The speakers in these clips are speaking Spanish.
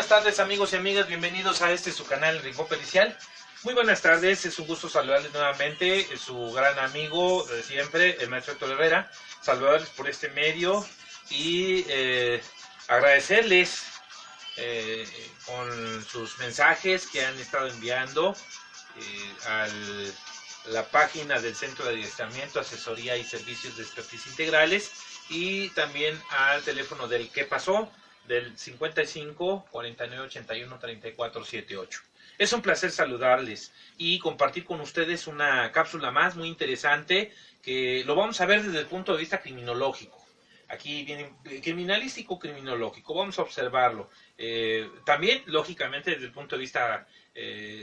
buenas tardes, amigos y amigas, bienvenidos a su canal Rincón Pericial. Muy buenas tardes, es un gusto saludarles nuevamente, su gran amigo de siempre, el maestro Héctor Herrera, saludarles por este medio y agradecerles con sus mensajes que han estado enviando a la página del Centro de Adiestramiento, Asesoría y Servicios de Expertise Integrales, y también al teléfono del ¿Qué pasó? Del 55 49 81 34 78. Es un placer saludarles y compartir con ustedes una cápsula más muy interesante que lo vamos a ver desde el punto de vista criminológico. Aquí viene criminalístico, criminológico, vamos a observarlo. También, lógicamente, desde el punto de vista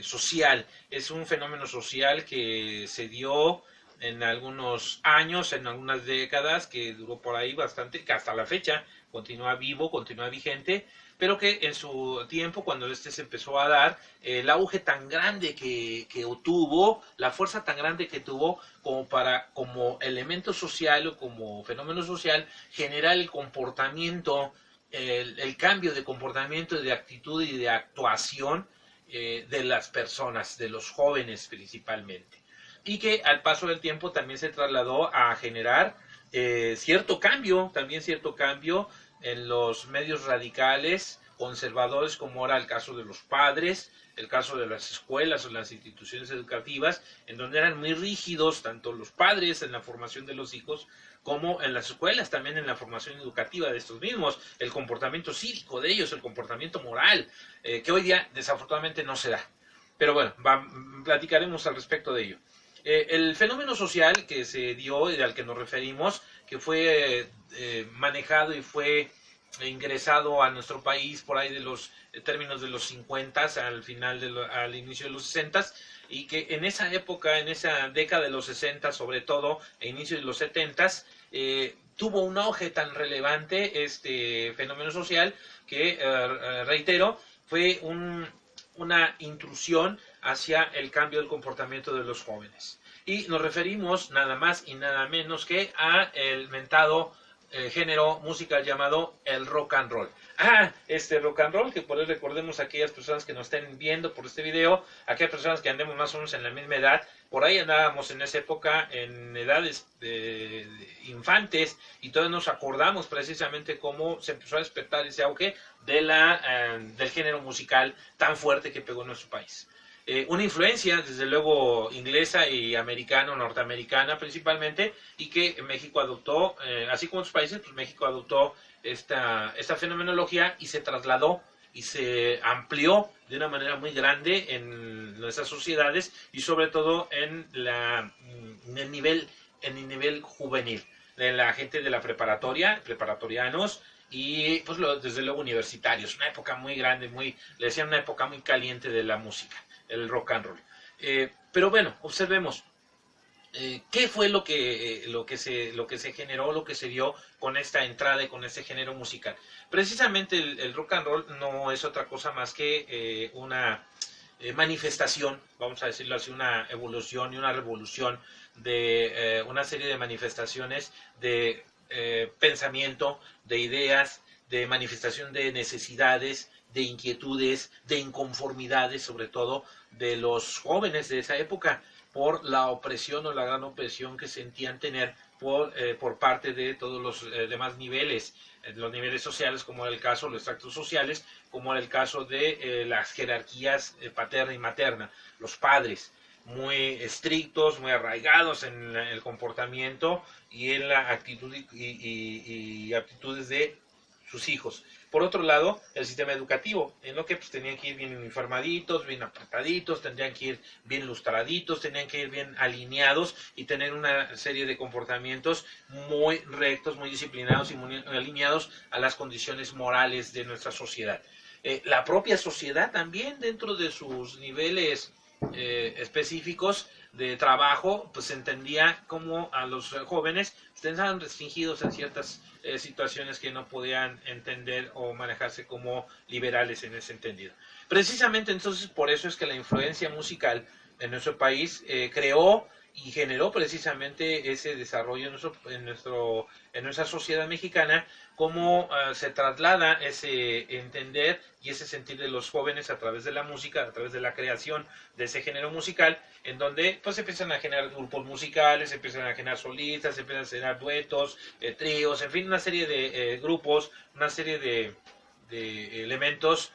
social. Es un fenómeno social que se dio en algunos años, en algunas décadas, que duró por ahí bastante, que hasta la fecha continúa vivo, continúa vigente, pero que en su tiempo, cuando se empezó a dar, el auge tan grande que tuvo, la fuerza tan grande que tuvo como elemento social o como fenómeno social, generar el comportamiento, el cambio de comportamiento, de actitud y de actuación de las personas, de los jóvenes principalmente. Y que al paso del tiempo también se trasladó a generar cierto cambio en los medios radicales, conservadores, como era el caso de los padres, el caso de las escuelas o las instituciones educativas, en donde eran muy rígidos tanto los padres en la formación de los hijos, como en las escuelas también en la formación educativa de estos mismos, el comportamiento cívico de ellos, el comportamiento moral, que hoy día desafortunadamente no se da. Pero bueno, platicaremos al respecto de ello. El fenómeno social que se dio y al que nos referimos, que fue manejado y fue ingresado a nuestro país por ahí de los términos de los 50 al inicio de los 60, y que en esa época, en esa década de los 60 sobre todo, e inicio de los 70, tuvo un auge tan relevante este fenómeno social que, reitero, fue una intrusión hacia el cambio del comportamiento de los jóvenes. Y nos referimos nada más y nada menos que a el mentado género musical llamado el rock and roll. Este rock and roll, que por ahí recordemos a aquellas personas que nos estén viendo por este video, aquellas personas que andemos más o menos en la misma edad, por ahí andábamos en esa época en edades de infantes, y todos nos acordamos precisamente cómo se empezó a despertar ese auge del género musical tan fuerte que pegó en nuestro país. Una influencia, desde luego, inglesa y norteamericana principalmente, y que México adoptó, así como otros países, pues México adoptó esta fenomenología y se trasladó y se amplió de una manera muy grande en nuestras sociedades y sobre todo en el nivel juvenil, de la gente de la preparatoria, preparatorianos, y pues desde luego universitarios. Una época muy grande, le decían una época muy caliente de la música, el rock and roll. Pero bueno, observemos qué fue lo que se generó, lo que se dio con esta entrada y con este género musical. Precisamente el rock and roll no es otra cosa más que una manifestación, vamos a decirlo así, una evolución y una revolución de una serie de manifestaciones de pensamiento, de ideas, de manifestación de necesidades, de inquietudes, de inconformidades, sobre todo de los jóvenes de esa época, por la opresión o la gran opresión que sentían tener por parte de todos los demás niveles, los niveles sociales, como era el caso, los estratos sociales, como era el caso de las jerarquías paterna y materna, los padres, muy estrictos, muy arraigados en el comportamiento y en la actitud y aptitudes de sus hijos. Por otro lado, el sistema educativo, en lo que pues tenían que ir bien uniformaditos, bien apretaditos, tendrían que ir bien lustraditos, tenían que ir bien alineados y tener una serie de comportamientos muy rectos, muy disciplinados y muy alineados a las condiciones morales de nuestra sociedad. La propia sociedad también, dentro de sus niveles específicos de trabajo, pues se entendía como a los jóvenes estaban restringidos en ciertas situaciones que no podían entender o manejarse como liberales en ese entendido. Precisamente entonces por eso es que la influencia musical en nuestro país creó y generó precisamente ese desarrollo en nuestra sociedad mexicana, cómo se traslada ese entender y ese sentir de los jóvenes a través de la música, a través de la creación de ese género musical, en donde pues empiezan a generar grupos musicales, empiezan a generar solistas, empiezan a generar duetos, tríos, en fin, una serie de grupos, una serie de elementos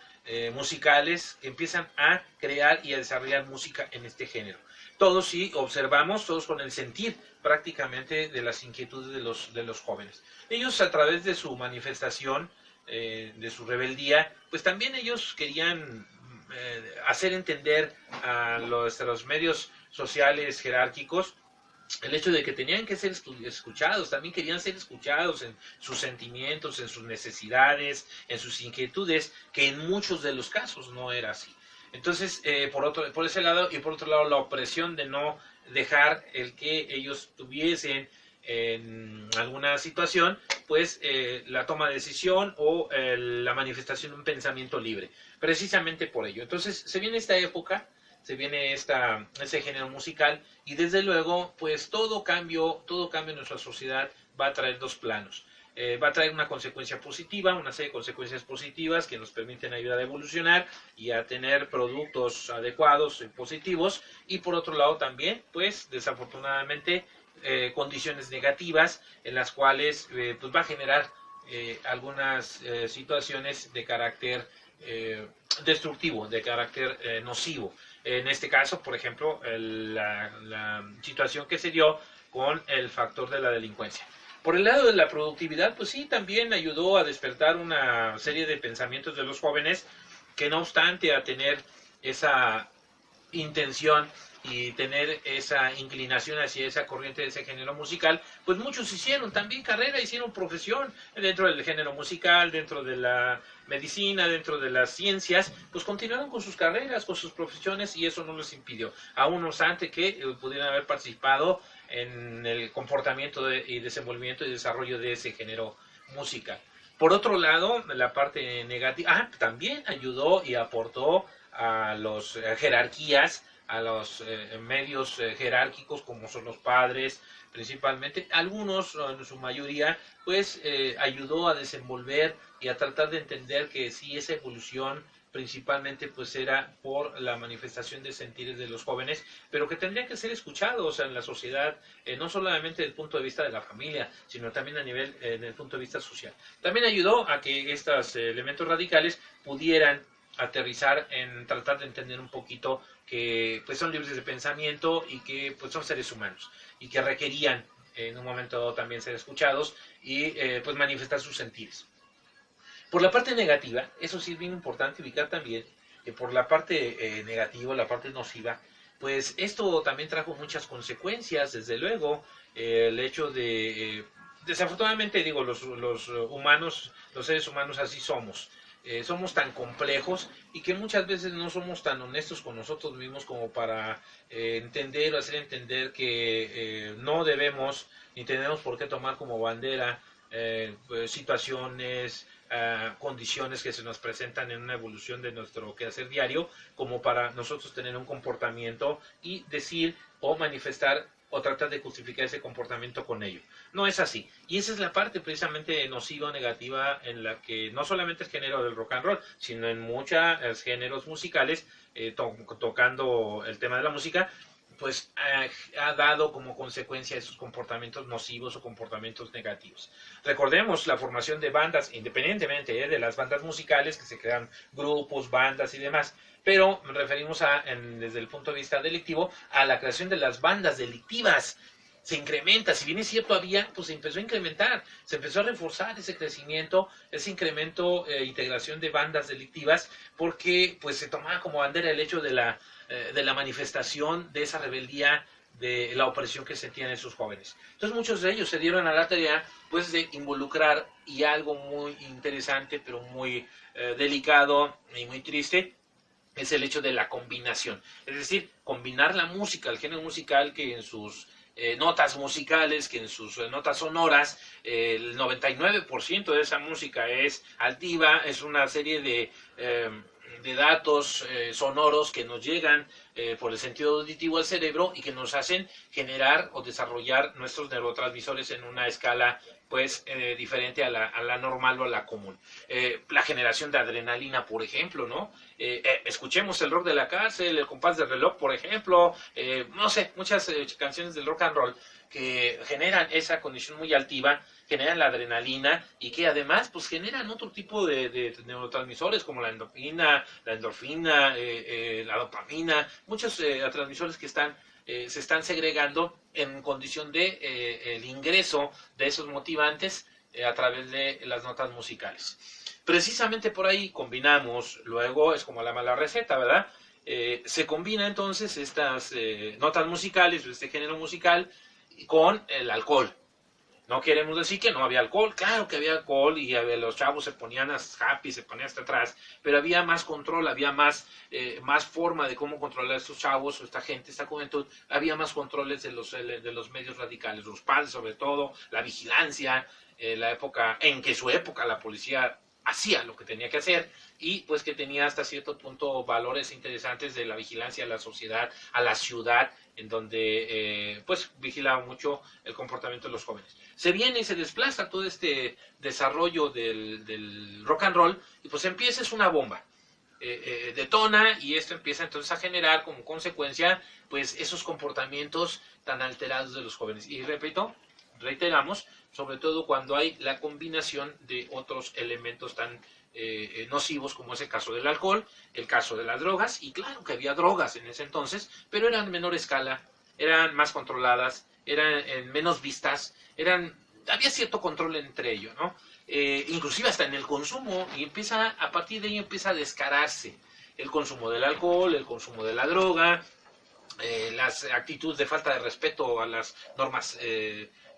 musicales que empiezan a crear y a desarrollar música en este género. Todos, sí, observamos, todos con el sentir prácticamente de las inquietudes de los jóvenes. Ellos, a través de su manifestación, de su rebeldía, pues también ellos querían hacer entender a los medios sociales jerárquicos el hecho de que tenían que ser escuchados, también querían ser escuchados en sus sentimientos, en sus necesidades, en sus inquietudes, que en muchos de los casos no era así. Entonces, por ese lado, y por otro lado, la opresión de no dejar el que ellos tuviesen en alguna situación, pues la toma de decisión o la manifestación de un pensamiento libre, precisamente por ello. Entonces, se viene esta época, se viene ese género musical, y desde luego, pues todo cambio en nuestra sociedad va a traer dos planos. Va a traer una consecuencia positiva, una serie de consecuencias positivas que nos permiten ayudar a evolucionar y a tener productos adecuados y positivos, y por otro lado también, pues desafortunadamente, condiciones negativas en las cuales pues va a generar algunas situaciones de carácter destructivo, de carácter nocivo. En este caso, por ejemplo, la situación que se dio con el factor de la delincuencia. Por el lado de la productividad, pues sí, también ayudó a despertar una serie de pensamientos de los jóvenes que, no obstante a tener esa intención y tener esa inclinación hacia esa corriente de ese género musical, pues muchos hicieron también carrera, hicieron profesión dentro del género musical, dentro de la medicina, dentro de las ciencias, pues continuaron con sus carreras, con sus profesiones, y eso no les impidió, aún no obstante que pudieran haber participado en el comportamiento y desenvolvimiento y desarrollo de ese género musical. Por otro lado, la parte negativa, también ayudó y aportó a las jerarquías, a los medios jerárquicos, como son los padres, principalmente, algunos, en su mayoría, pues ayudó a desenvolver y a tratar de entender que sí, esa evolución principalmente pues era por la manifestación de sentires de los jóvenes, pero que tendrían que ser escuchados en la sociedad, no solamente desde el punto de vista de la familia, sino también a nivel, desde el punto de vista social. También ayudó a que estos elementos radicales pudieran aterrizar en tratar de entender un poquito que pues son libres de pensamiento y que pues son seres humanos y que requerían en un momento dado también ser escuchados y pues manifestar sus sentires. Por la parte negativa, eso sí es bien importante ubicar también que por la parte negativa, la parte nociva, pues esto también trajo muchas consecuencias, desde luego, el hecho de, desafortunadamente digo, los humanos, los seres humanos así somos. Somos tan complejos y que muchas veces no somos tan honestos con nosotros mismos como para entender o hacer entender que no debemos ni tenemos por qué tomar como bandera situaciones, condiciones que se nos presentan en una evolución de nuestro quehacer diario, como para nosotros tener un comportamiento y decir o manifestar o tratar de justificar ese comportamiento con ello. No es así. Y esa es la parte precisamente nociva o negativa en la que no solamente el género del rock and roll, sino en muchos géneros musicales, tocando el tema de la música, pues ha dado como consecuencia esos comportamientos nocivos o comportamientos negativos. Recordemos la formación de bandas, independientemente de las bandas musicales, que se crean grupos, bandas y demás, pero nos referimos desde el punto de vista delictivo a la creación de las bandas delictivas. Se incrementa, si bien es cierto pues se empezó a incrementar, se empezó a reforzar ese crecimiento, ese incremento, integración de bandas delictivas, porque pues se tomaba como bandera el hecho de la manifestación de esa rebeldía, de la opresión que sentían esos jóvenes. Entonces muchos de ellos se dieron a la tarea pues de involucrar, y algo muy interesante pero muy delicado y muy triste, es el hecho de la combinación, es decir, combinar la música, el género musical, que en sus notas musicales, que en sus notas sonoras, el 99% de esa música es altiva, es una serie de datos sonoros que nos llegan por el sentido auditivo al cerebro y que nos hacen generar o desarrollar nuestros neurotransmisores en una escala pues diferente a la normal o a la común. La generación de adrenalina, por ejemplo, ¿no? Escuchemos el rock de la cárcel, el compás de reloj, por ejemplo, no sé, muchas canciones del rock and roll que generan esa condición muy altiva, generan la adrenalina y que además pues generan otro tipo de neurotransmisores como la endorfina, la dopamina, muchos transmisores que se están segregando en condición de el ingreso de esos motivantes a través de las notas musicales. Precisamente por ahí combinamos, luego es como la mala receta, ¿verdad? Se combina entonces estas notas musicales, este género musical, con el alcohol. No queremos decir que no había alcohol, claro que había alcohol y los chavos se ponían happy, se ponían hasta atrás, pero había más control, había más forma de cómo controlar a estos chavos, esta gente, esta juventud, había más controles de los medios radicales, los padres sobre todo, la vigilancia, la época en que la policía hacía lo que tenía que hacer y pues que tenía hasta cierto punto valores interesantes de la vigilancia a la sociedad, a la ciudad, en donde pues vigilaba mucho el comportamiento de los jóvenes. Se viene y se desplaza todo este desarrollo del rock and roll y pues empieza, es una bomba. Detona y esto empieza entonces a generar como consecuencia pues esos comportamientos tan alterados de los jóvenes. Y reiteramos, sobre todo cuando hay la combinación de otros elementos tan nocivos como es el caso del alcohol, el caso de las drogas, y claro que había drogas en ese entonces, pero eran en menor escala, eran más controladas, eran menos vistas, había cierto control entre ellos, ¿no? Inclusive hasta en el consumo, y a partir de ahí empieza a descararse el consumo del alcohol, el consumo de la droga, las actitudes de falta de respeto a las normas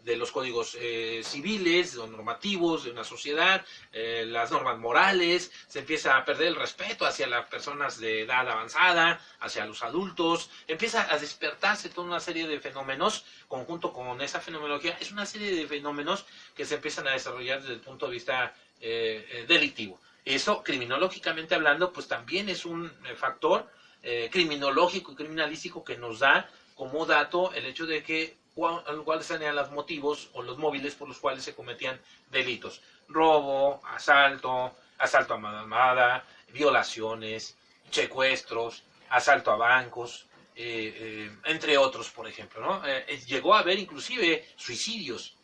de los códigos civiles o normativos de una sociedad, las normas morales, se empieza a perder el respeto hacia las personas de edad avanzada, hacia los adultos, empieza a despertarse toda una serie de fenómenos, conjunto con esa fenomenología, es una serie de fenómenos que se empiezan a desarrollar desde el punto de vista delictivo. Eso, criminológicamente hablando, pues también es un factor criminológico y criminalístico que nos da como dato el hecho de que cuáles eran los motivos o los móviles por los cuales se cometían delitos. Robo, asalto a mano armada, violaciones, secuestros, asalto a bancos, entre otros, por ejemplo, ¿no? Llegó a haber inclusive suicidios,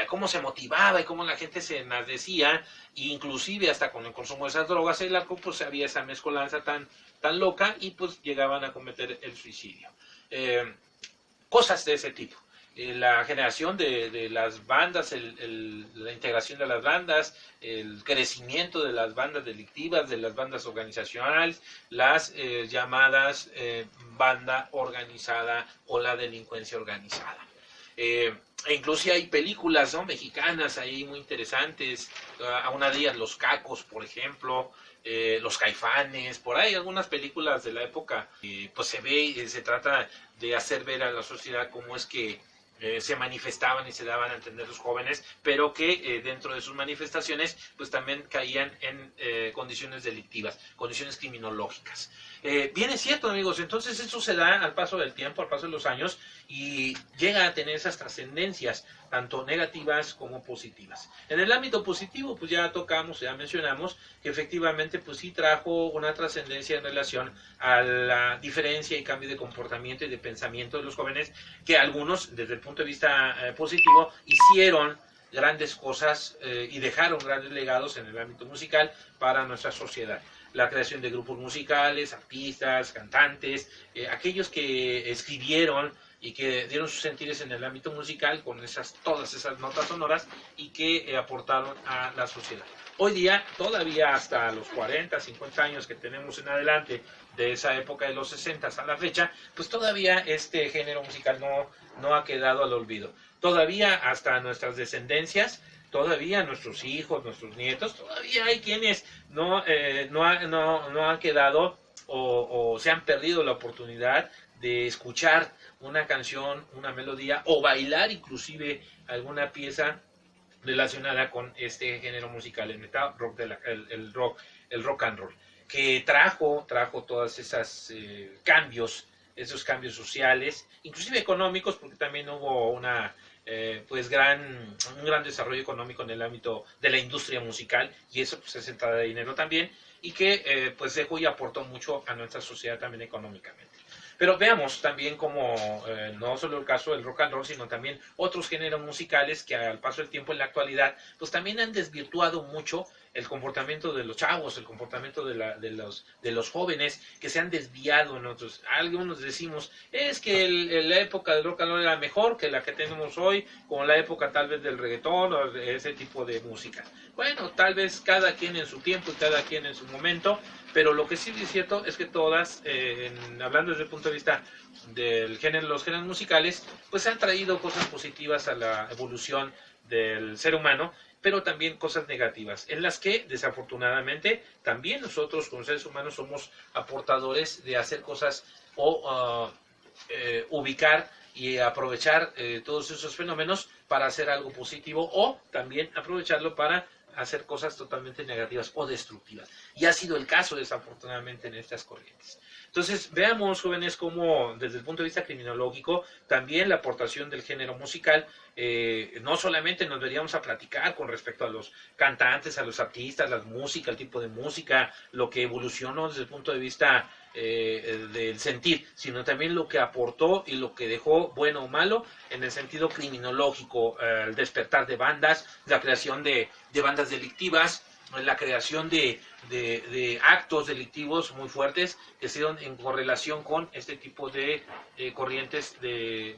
cómo se motivaba y cómo la gente se enardecía, e inclusive hasta con el consumo de esas drogas, el alcohol, pues había esa mezcolanza tan loca y pues llegaban a cometer el suicidio. Cosas de ese tipo. La generación de las bandas, la integración de las bandas, el crecimiento de las bandas delictivas, de las bandas organizacionales, las llamadas banda organizada o la delincuencia organizada. E incluso hay películas, ¿no?, mexicanas ahí muy interesantes, a una de ellas Los Cacos, por ejemplo, Los Caifanes, por ahí algunas películas de la época, pues se ve, se trata de hacer ver a la sociedad cómo es que se manifestaban y se daban a entender los jóvenes, pero que dentro de sus manifestaciones pues también caían en condiciones delictivas, condiciones criminológicas. Bien es cierto, amigos, entonces eso se da al paso del tiempo, al paso de los años, y llega a tener esas trascendencias, tanto negativas como positivas. En el ámbito positivo, pues ya mencionamos, que efectivamente pues sí trajo una trascendencia en relación a la diferencia y cambio de comportamiento y de pensamiento de los jóvenes, que algunos, desde el punto de vista positivo, hicieron grandes cosas y dejaron grandes legados en el ámbito musical para nuestra sociedad. La creación de grupos musicales, artistas, cantantes, aquellos que escribieron y que dieron sus sentires en el ámbito musical con todas esas notas sonoras y que aportaron a la sociedad. Hoy día, todavía hasta los 40, 50 años que tenemos en adelante, de esa época de los 60 a la fecha, pues todavía este género musical no ha quedado al olvido. Todavía hasta nuestras descendencias, todavía nuestros hijos, nuestros nietos, todavía hay quienes no han quedado o se han perdido la oportunidad de escuchar una canción, una melodía o bailar inclusive alguna pieza relacionada con este género musical, el metal rock, el rock and roll. que trajo todas esas esos cambios sociales, inclusive económicos, porque también hubo un gran desarrollo económico en el ámbito de la industria musical, y eso pues es entrada de dinero también, y que pues dejó y aportó mucho a nuestra sociedad también económicamente. Pero veamos también como no solo el caso del rock and roll, sino también otros géneros musicales que al paso del tiempo en la actualidad, pues también han desvirtuado mucho el comportamiento de los chavos, el comportamiento de los jóvenes, que se han desviado. Nosotros, algunos decimos, es que la época del rock and roll era mejor que la que tenemos hoy, como la época tal vez del reggaetón o de ese tipo de música. Bueno, tal vez cada quien en su tiempo y cada quien en su momento, pero lo que sí es cierto es que todas, hablando desde el punto de vista del género, los géneros musicales, pues han traído cosas positivas a la evolución del ser humano, pero también cosas negativas, en las que desafortunadamente también nosotros como seres humanos somos aportadores de hacer cosas o ubicar y aprovechar todos esos fenómenos para hacer algo positivo, o también aprovecharlo para hacer cosas totalmente negativas o destructivas. Y ha sido el caso, desafortunadamente, en estas corrientes. Entonces, veamos, jóvenes, cómo desde el punto de vista criminológico, también la aportación del género musical, no solamente nos deberíamos a platicar con respecto a los cantantes, a los artistas, la música, el tipo de música, lo que evolucionó desde el punto de vista del sentir, sino también lo que aportó y lo que dejó, bueno o malo, en el sentido criminológico, el despertar de bandas, la creación de bandas delictivas, la creación de actos delictivos muy fuertes que se dieron en correlación con este tipo de corrientes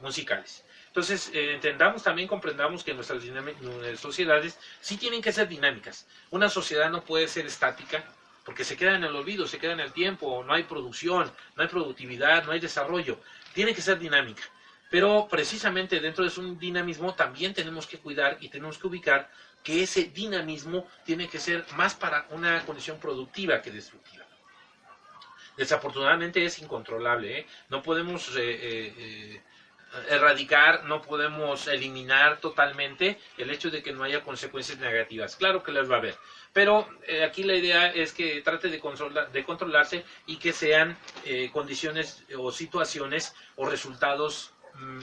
musicales. Entonces, entendamos también, comprendamos que nuestras sociedades sí tienen que ser dinámicas. Una sociedad no puede ser estática, porque se queda en el olvido, se queda en el tiempo, no hay producción, no hay productividad, no hay desarrollo. Tiene que ser dinámica. Pero precisamente dentro de su dinamismo también tenemos que cuidar y tenemos que ubicar que ese dinamismo tiene que ser más para una condición productiva que destructiva. Desafortunadamente es incontrolable, ¿eh? No podemos erradicar, no podemos eliminar totalmente el hecho de que no haya consecuencias negativas. Claro que las va a haber, pero aquí la idea es que trate de controlarse y que sean condiciones o situaciones o resultados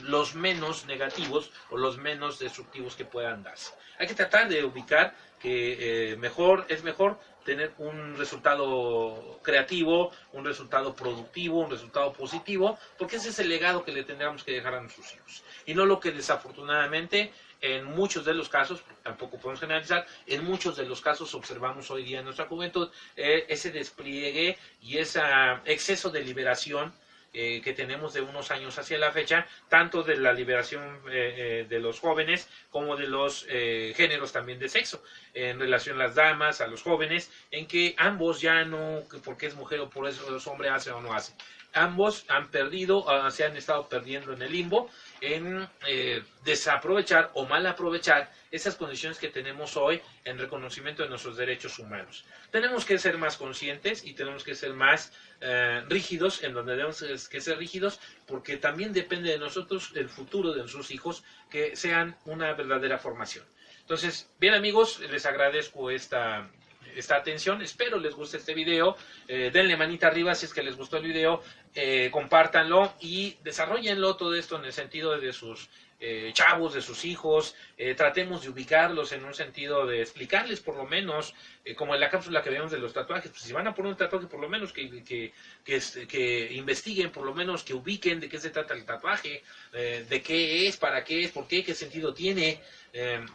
los menos negativos o los menos destructivos que puedan darse. Hay que tratar de ubicar que es mejor tener un resultado creativo, un resultado productivo, un resultado positivo, porque ese es el legado que le tendríamos que dejar a nuestros hijos. Y no lo que desafortunadamente en muchos de los casos, tampoco podemos generalizar, en muchos de los casos observamos hoy día en nuestra juventud ese despliegue y ese exceso de liberación que tenemos de unos años hacia la fecha, tanto de la liberación de los jóvenes como de los géneros también de sexo, en relación a las damas, a los jóvenes, en que ambos ya no, porque es mujer o por eso es hombre, hace o no hace. Ambos han perdido, se han estado perdiendo en el limbo, en desaprovechar o mal aprovechar esas condiciones que tenemos hoy en reconocimiento de nuestros derechos humanos. Tenemos que ser más conscientes y tenemos que ser más rígidos, en donde debemos que ser rígidos, porque también depende de nosotros el futuro de nuestros hijos, que sean una verdadera formación. Entonces, bien amigos, les agradezco esta atención, espero les guste este video, denle manita arriba si es que les gustó el video, compártanlo y desarrollenlo todo esto en el sentido de sus chavos, de sus hijos, tratemos de ubicarlos en un sentido de explicarles por lo menos, como en la cápsula que vemos de los tatuajes, pues si van a poner un tatuaje por lo menos que investiguen, por lo menos que ubiquen de qué se trata el tatuaje, de qué es, para qué es, por qué sentido tiene,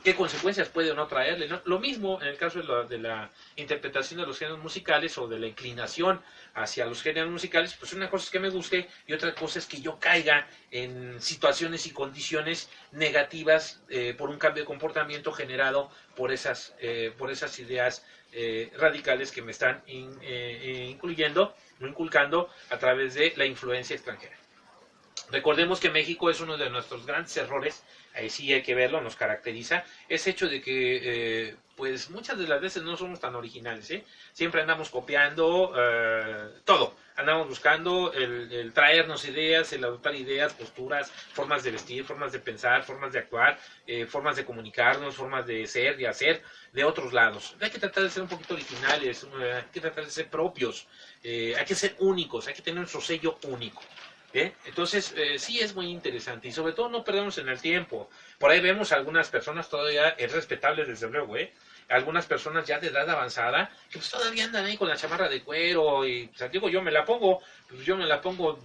qué consecuencias puede o no traerle, ¿no? Lo mismo en el caso de la interpretación de los géneros musicales o de la inclinación hacia los géneros musicales, pues una cosa es que me guste y otra cosa es que yo caiga en situaciones y condiciones negativas por un cambio de comportamiento generado por esas ideas radicales que me están inculcando a través de la influencia extranjera. Recordemos que México es uno de nuestros grandes errores, ahí sí hay que verlo, nos caracteriza, ese hecho de que pues muchas de las veces no somos tan originales, ¿eh? Siempre andamos copiando todo, andamos buscando el traernos ideas, el adoptar ideas, posturas, formas de vestir, formas de pensar, formas de actuar, formas de comunicarnos, formas de ser y hacer de otros lados. Hay que tratar de ser un poquito originales, hay que tratar de ser propios, hay que ser únicos, hay que tener nuestro sello único. Entonces, sí es muy interesante y sobre todo no perdemos en el tiempo. Por ahí vemos algunas personas todavía, es respetable desde luego, algunas personas ya de edad avanzada que pues todavía andan ahí con la chamarra de cuero y, o sea, digo, yo me la pongo,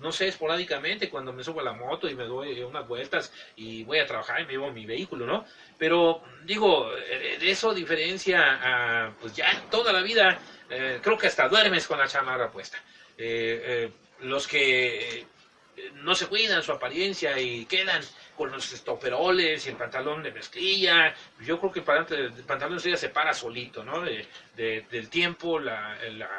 no sé, esporádicamente cuando me subo a la moto y me doy unas vueltas y voy a trabajar y me llevo mi vehículo, ¿no? Pero, digo, de eso diferencia a, pues ya toda la vida, creo que hasta duermes con la chamarra puesta. Los que no se cuidan su apariencia y quedan con los estoperoles y el pantalón de mezclilla. Yo creo que el pantalón de mezclilla se para solito, ¿no? Del tiempo, la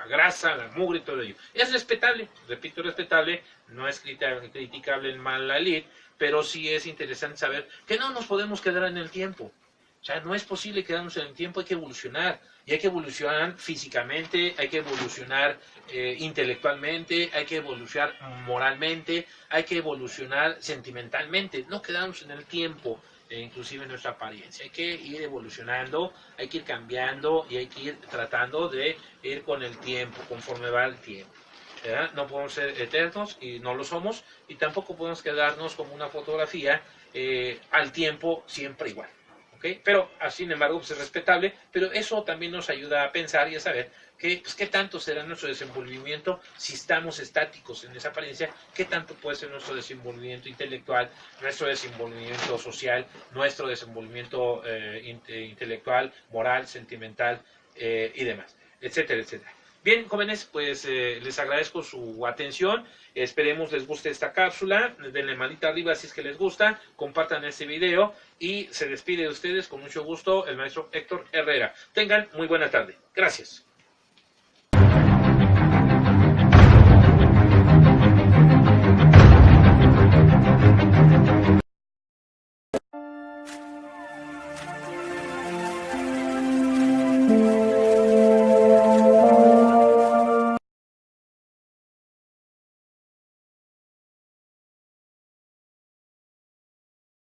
grasa, la mugre y todo ello. Es respetable, repito, respetable, no es criticable el mal la lid, pero sí es interesante saber que no nos podemos quedar en el tiempo. O sea, no es posible quedarnos en el tiempo, hay que evolucionar. Y hay que evolucionar físicamente, hay que evolucionar intelectualmente, hay que evolucionar moralmente, hay que evolucionar sentimentalmente. No quedarnos en el tiempo, inclusive en nuestra apariencia. Hay que ir evolucionando, hay que ir cambiando y hay que ir tratando de ir con el tiempo, conforme va el tiempo. ¿Verdad? No podemos ser eternos y no lo somos, y tampoco podemos quedarnos como una fotografía al tiempo siempre igual. ¿Okay? Pero, sin embargo, pues es respetable, pero eso también nos ayuda a pensar y a saber qué tanto será nuestro desenvolvimiento si estamos estáticos en esa apariencia, qué tanto puede ser nuestro desenvolvimiento intelectual, nuestro desenvolvimiento social, nuestro desenvolvimiento intelectual, moral, sentimental y demás, etcétera, etcétera. Bien, jóvenes, pues les agradezco su atención. Esperemos les guste esta cápsula. Denle manita arriba si es que les gusta. Compartan este video. Y se despide de ustedes con mucho gusto el maestro Héctor Herrera. Tengan muy buena tarde. Gracias.